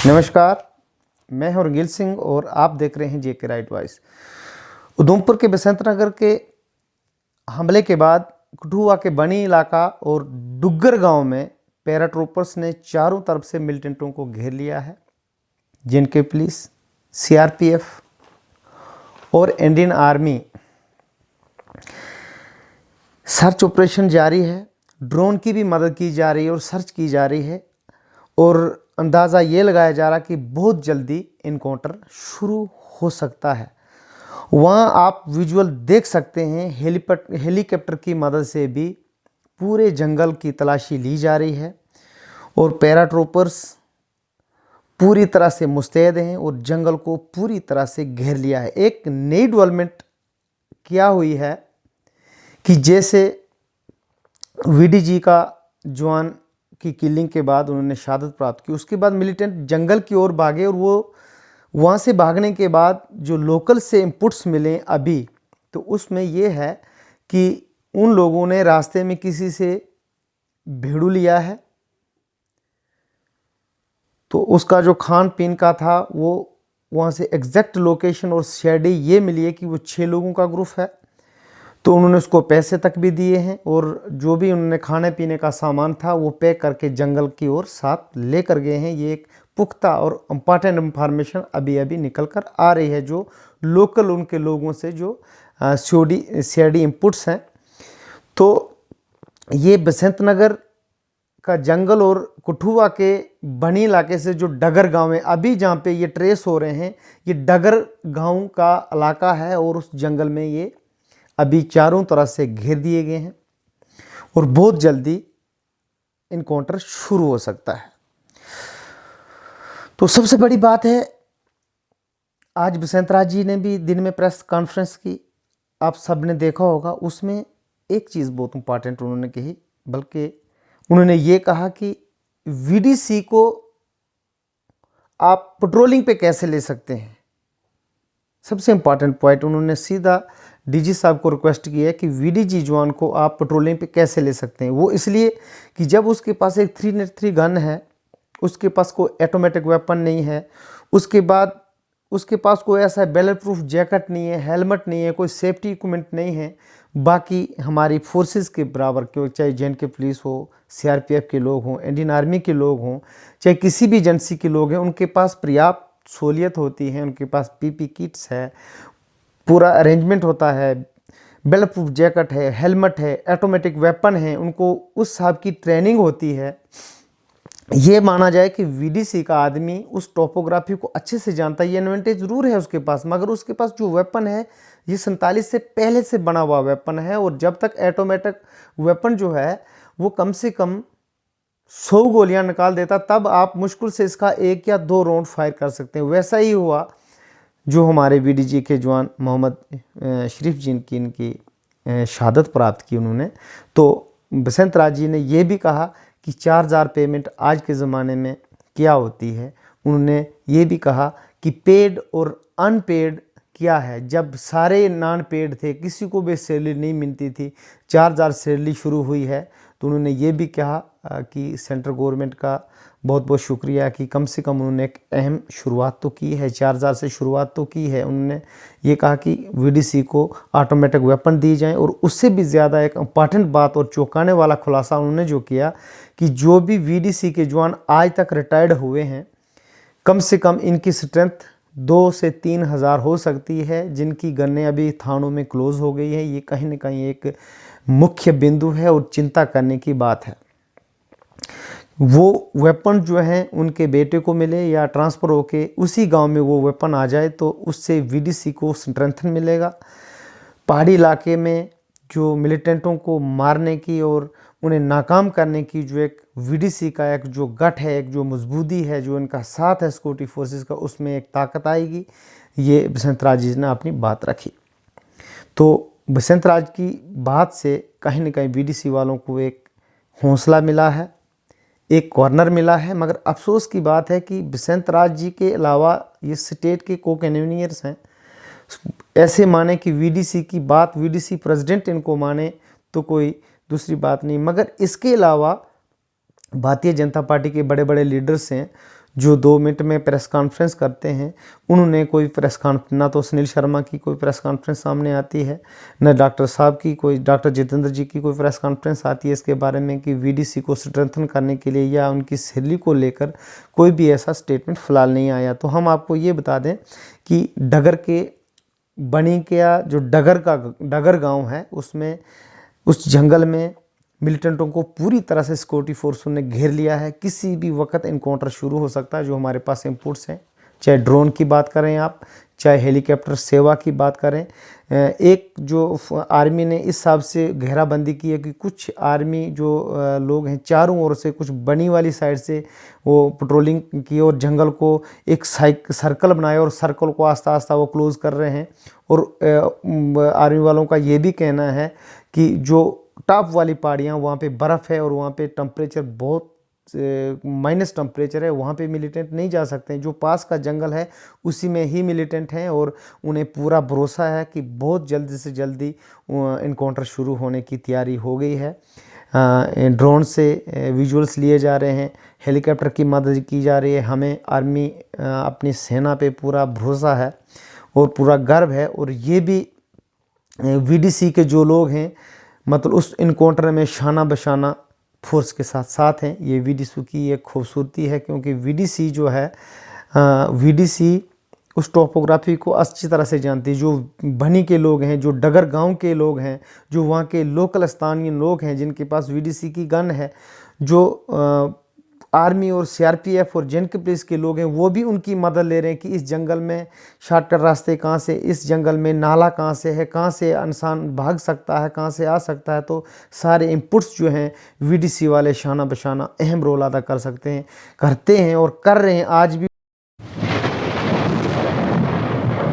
नमस्कार, मैं हूं रंगील सिंह और आप देख रहे हैं जेके राइट वॉइस। उधमपुर के बसंत नगर के हमले के बाद कठुआ के बनी इलाका और डुग्गर गांव में पैराट्रूपर्स ने चारों तरफ से मिलिटेंटों को घेर लिया है। जिनके पुलिस, सीआरपीएफ और इंडियन आर्मी सर्च ऑपरेशन जारी है। ड्रोन की भी मदद की जा रही है और सर्च की जा रही है और अंदाज़ा ये लगाया जा रहा कि बहुत जल्दी इनकाउंटर शुरू हो सकता है। वहाँ आप विजुअल देख सकते हैं, हेलीकॉप्टर की मदद से भी पूरे जंगल की तलाशी ली जा रही है और पैराट्रूपर्स पूरी तरह से मुस्तैद हैं और जंगल को पूरी तरह से घेर लिया है। एक नई डेवलपमेंट क्या हुई है कि जैसे वीडीजी का जवान की किलिंग के बाद उन्होंने शहादत प्राप्त की, उसके बाद मिलिटेंट जंगल की ओर भागे और वो वहाँ से भागने के बाद जो लोकल से इनपुट्स मिले अभी, तो उसमें ये है कि उन लोगों ने रास्ते में किसी से भेड़ू लिया है, तो उसका जो खान पीन का था वो वहाँ से एग्जैक्ट लोकेशन और शेडी ये मिली है कि वो 6 लोगों का ग्रुप है। तो उन्होंने उसको पैसे तक भी दिए हैं और जो भी उन्होंने खाने पीने का सामान था वो पैक करके जंगल की ओर साथ लेकर गए हैं। ये एक पुख्ता और इम्पॉर्टेंट इंफॉर्मेशन अभी अभी निकल कर आ रही है, जो लोकल उनके लोगों से जो सीआईडी इनपुट्स हैं। तो ये बसंत नगर का जंगल और कठुआ के बनी इलाके से जो डगर गांव है, अभी जहाँ पे ये ट्रेस हो रहे हैं, ये डगर गांव का इलाका है और उस जंगल में ये अभी चारों तरफ से घेर दिए गए हैं और बहुत जल्दी इनकाउंटर शुरू हो सकता है। तो सबसे बड़ी बात है, आज बसंत राज जी ने भी दिन में प्रेस कॉन्फ्रेंस की, आप सब ने देखा होगा। उसमें एक चीज़ बहुत इंपॉर्टेंट उन्होंने कही, बल्कि उन्होंने ये कहा कि वीडीसी को आप पेट्रोलिंग पे कैसे ले सकते हैं। सबसे इंपॉर्टेंट पॉइंट, उन्होंने सीधा डीजी साहब को रिक्वेस्ट की है कि वीडीजी जवान को आप पेट्रोलिंग पे कैसे ले सकते हैं। वो इसलिए कि जब उसके पास एक 303 गन है, उसके पास कोई ऑटोमेटिक वेपन नहीं है, उसके बाद उसके पास कोई ऐसा बुलेट प्रूफ जैकेट नहीं है, हेलमेट नहीं है, कोई सेफ्टी इक्विपमेंट नहीं है, बाकी हमारी फोर्सेस के बराबर के, चाहे जेएनके पुलिस हो, सीआरपीएफ के लोग हों, इंडियन आर्मी के लोग हों, चाहे किसी भी एजेंसी के लोग हैं, उनके पास पर्याप्त सहूलियत होती है, उनके पास पीपी किट्स है, पूरा अरेंजमेंट होता है, बुलेट प्रूफ जैकेट है, हेलमेट है, ऑटोमेटिक वेपन है, उनको उस हिसाब की ट्रेनिंग होती है। ये माना जाए कि वीडीसी का आदमी उस टोपोग्राफी को अच्छे से जानता है। ये एडवांटेज जरूर है उसके पास, मगर उसके पास जो वेपन है ये 47 से पहले से बना हुआ वेपन है और जब तक ऑटोमेटिक वेपन जो है वो कम से कम 100 गोलियां निकाल देता, तब आप मुश्किल से इसका 1 या 2 राउंड फायर कर सकते हैं। वैसा ही हुआ जो हमारे वीडीजी के जवान मोहम्मद शरीफ जिनकी इनकी शहादत प्राप्त की उन्होंने। तो बसंत राज जी ने यह भी कहा कि 4000 पेमेंट आज के ज़माने में क्या होती है। उन्होंने ये भी कहा कि पेड और अनपेड क्या है। जब सारे नॉन पेड थे, किसी को भी सैलरी नहीं मिलती थी, 4000 सैलरी शुरू हुई है। तो उन्होंने ये भी कहा कि सेंट्रल गवर्नमेंट का बहुत बहुत शुक्रिया कि कम से कम उन्होंने एक अहम शुरुआत तो की है, 4000 से शुरुआत तो की है। उन्होंने ये कहा कि वीडीसी को ऑटोमेटिक वेपन दी जाएं और उससे भी ज़्यादा एक इम्पॉर्टेंट बात और चौंकाने वाला खुलासा उन्होंने जो किया कि जो भी वीडीसी के जवान आज तक रिटायर्ड हुए हैं, कम से कम इनकी स्ट्रेंथ 2 से 3 हज़ार हो सकती है, जिनकी गन्ने अभी थानों में क्लोज हो गई है। ये कहीं ना कहीं एक मुख्य बिंदु है और चिंता करने की बात है। वो वेपन जो हैं उनके बेटे को मिले या ट्रांसफ़र होके उसी गांव में वो वेपन आ जाए, तो उससे वीडीसी को स्ट्रेंथन मिलेगा। पहाड़ी इलाके में जो मिलिटेंटों को मारने की और उन्हें नाकाम करने की जो एक वीडीसी का एक जो गठ है, एक जो मजबूती है, जो इनका साथ है सिक्योरिटी फोर्सेस का, उसमें एक ताकत आएगी। ये बसंत राज जी ने अपनी बात रखी। तो बसंत राज की बात से कहीं ना कहीं वीडीसी वालों को एक हौसला मिला है, एक कॉर्नर मिला है। मगर अफसोस की बात है कि बसंत राज जी के अलावा ये स्टेट के को कन्वीनियर्स हैं, ऐसे माने कि वीडीसी की बात, वीडीसी प्रेसिडेंट इनको माने तो कोई दूसरी बात नहीं। मगर इसके अलावा भारतीय जनता पार्टी के बड़े बड़े लीडर्स हैं जो 2 मिनट में प्रेस कॉन्फ्रेंस करते हैं, उन्होंने कोई प्रेस कॉन्फ्रेंस, ना तो सुनील शर्मा की कोई प्रेस कॉन्फ्रेंस सामने आती है, न डॉक्टर साहब की कोई, डॉक्टर जितेंद्र जी की कोई प्रेस कॉन्फ्रेंस आती है इसके बारे में कि वीडीसी को स्ट्रेंथन करने के लिए या उनकी सैलरी को लेकर कोई भी ऐसा स्टेटमेंट फिलहाल नहीं आया। तो हम आपको ये बता दें कि डगर के बनी का जो डगर गांव है, उसमें उस जंगल में मिलिटेंटों को पूरी तरह से सिक्योरिटी फोर्सों ने घेर लिया है। किसी भी वक्त इनकाउंटर शुरू हो सकता है। जो हमारे पास इनपुट्स हैं, चाहे ड्रोन की बात करें आप, चाहे हेलीकॉप्टर सेवा की बात करें, एक जो आर्मी ने इस हिसाब से घेराबंदी की है कि कुछ आर्मी जो लोग हैं चारों ओर से, कुछ बनी वाली साइड से वो पेट्रोलिंग की और जंगल को एक सर्कल बनाए और सर्कल को आस्ता आस्ता वो क्लोज कर रहे हैं। और आर्मी वालों का ये भी कहना है कि जो टॉप वाली पहाड़ियाँ, वहाँ पे बर्फ़ है और वहाँ पे टेम्परेचर बहुत माइनस टेम्परेचर है, वहाँ पे मिलिटेंट नहीं जा सकते हैं। जो पास का जंगल है उसी में ही मिलिटेंट हैं और उन्हें पूरा भरोसा है कि बहुत जल्दी से जल्दी इनकाउंटर शुरू होने की तैयारी हो गई है। ड्रोन से विजुअल्स लिए जा रहे हैं, हेलीकॉप्टर की मदद की जा रही है। हमें आर्मी अपनी सेना पे पूरा भरोसा है और पूरा गर्व है। और ये भी वीडीसी के जो लोग हैं, मतलब उस इनकाउंटर में शाना बशाना फोर्स के साथ साथ हैं। ये वीडीसी की एक खूबसूरती है, क्योंकि वीडीसी जो है, वीडीसी उस टोपोग्राफी को अच्छी तरह से जानती है। जो बनी के लोग हैं, जो डगर गांव के लोग हैं, जो वहाँ के लोकल स्थानीय लोग हैं जिनके पास वीडीसी की गन है, जो आर्मी और सीआरपीएफ और जेएनके पुलिस के लोग हैं, वो भी उनकी मदद ले रहे हैं कि इस जंगल में शॉर्टकट रास्ते कहाँ से, इस जंगल में नाला कहाँ से है, कहाँ से इंसान भाग सकता है, कहाँ से आ सकता है। तो सारे इनपुट्स जो हैं वीडीसी वाले शाना बशाना अहम रोल अदा कर सकते हैं, करते हैं और कर रहे हैं। आज भी